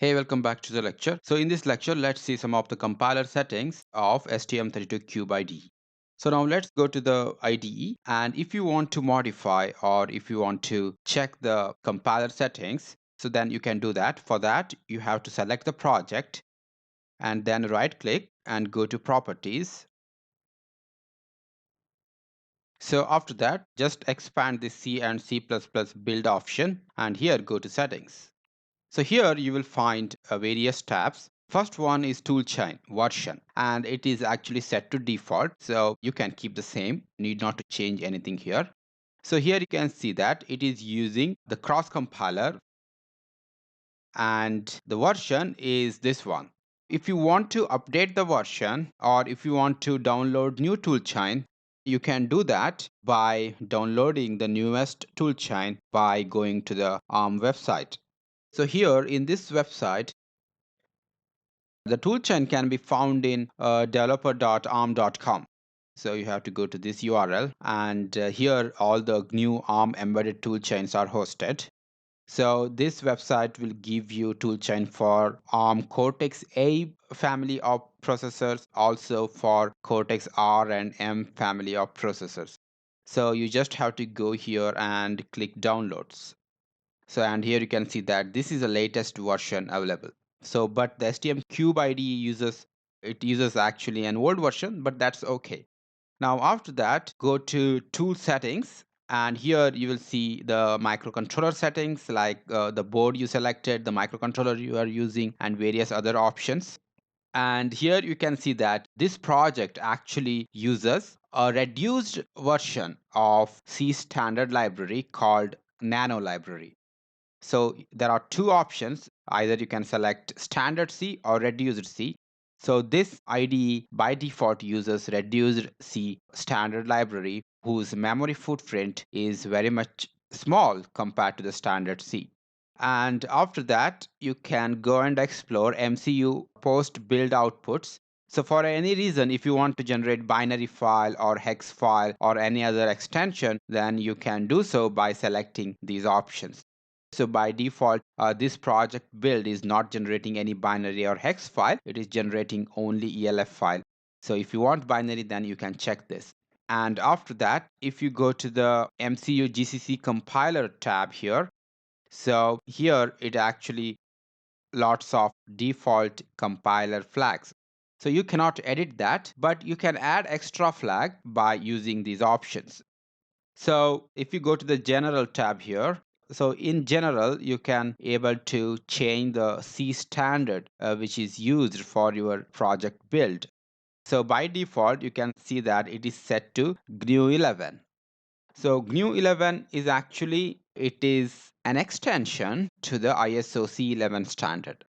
Hey, welcome back to the lecture. So in this lecture, let's see some of the compiler settings of STM32CubeIDE. So now let's go to the IDE, and if you want to modify or if you want to check the compiler settings, so then you can do that. For that, you have to select the project and then right click and go to properties. So after that, just expand the C and C++ build option and here go to settings. So here you will find various tabs. First one is toolchain version and it is actually set to default. So you can keep the same, need not to change anything here. So here you can see that it is using the cross compiler and the version is this one. If you want to update the version or if you want to download new toolchain, you can do that by downloading the newest toolchain by going to the ARM website. So here in this website, the toolchain can be found in developer.arm.com. So you have to go to this URL and here all the new ARM embedded toolchains are hosted. So this website will give you toolchain for ARM Cortex-A family of processors, also for Cortex-R and M family of processors. So you just have to go here and click downloads. So and here you can see that this is the latest version available. So but the STM Cube IDE uses actually an old version, but that's okay. Now after that, go to tool settings and here you will see the microcontroller settings like the board you selected, the microcontroller you are using and various other options. And here you can see that this project actually uses a reduced version of C standard library called Nano library. So there are two options. Either you can select standard C or reduced C. So this IDE by default uses reduced C standard library whose memory footprint is very much small compared to the standard C. And after that, you can go and explore MCU post build outputs. So for any reason, if you want to generate binary file or hex file or any other extension, then you can do so by selecting these options. So by default, this project build is not generating any binary or hex file. It is generating only ELF file. So if you want binary, then you can check this. And after that, if you go to the MCU GCC compiler tab here, so here it actually lots of default compiler flags. So you cannot edit that, but you can add extra flag by using these options. So if you go to the general tab here, so in general, you can able to change the C standard which is used for your project build. So by default, you can see that it is set to GNU 11. So GNU 11 is actually, it is an extension to the ISO C11 standard.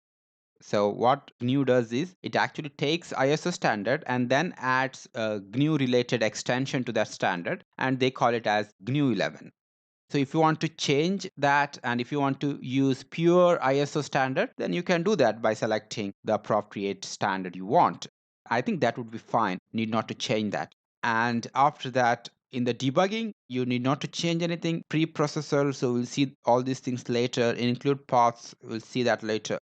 So what GNU does is it actually takes ISO standard and then adds a GNU related extension to that standard and they call it as GNU 11. So if you want to change that and if you want to use pure ISO standard, then you can do that by selecting the appropriate standard you want. I think that would be fine. Need not to change that. And after that, in the debugging, you need not to change anything preprocessor. So we'll see all these things later. Include paths, we'll see that later.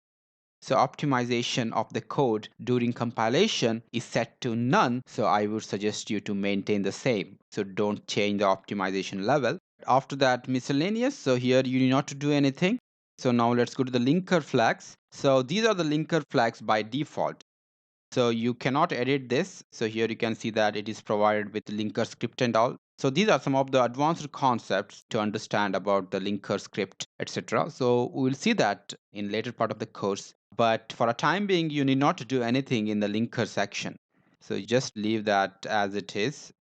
So optimization of the code during compilation is set to none. So I would suggest you to maintain the same. So don't change the optimization level. After that, miscellaneous. So here you need not to do anything. So now let's go to the linker flags. So these are the linker flags by default. So you cannot edit this. So here you can see that it is provided with linker script and all. So these are some of the advanced concepts to understand about the linker script, etc. So we will see that in later part of the course. But for a time being, you need not to do anything in the linker section. So you just leave that as it is.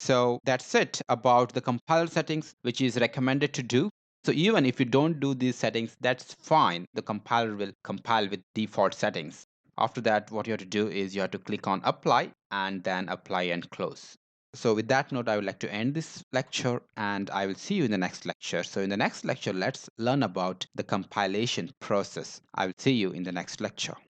So that's it about the compiler settings, which is recommended to do. So even if you don't do these settings, that's fine. The compiler will compile with default settings. After that, what you have to do is you have to click on apply and then apply and close. So with that note, I would like to end this lecture and I will see you in the next lecture. So in the next lecture, let's learn about the compilation process. I will see you in the next lecture.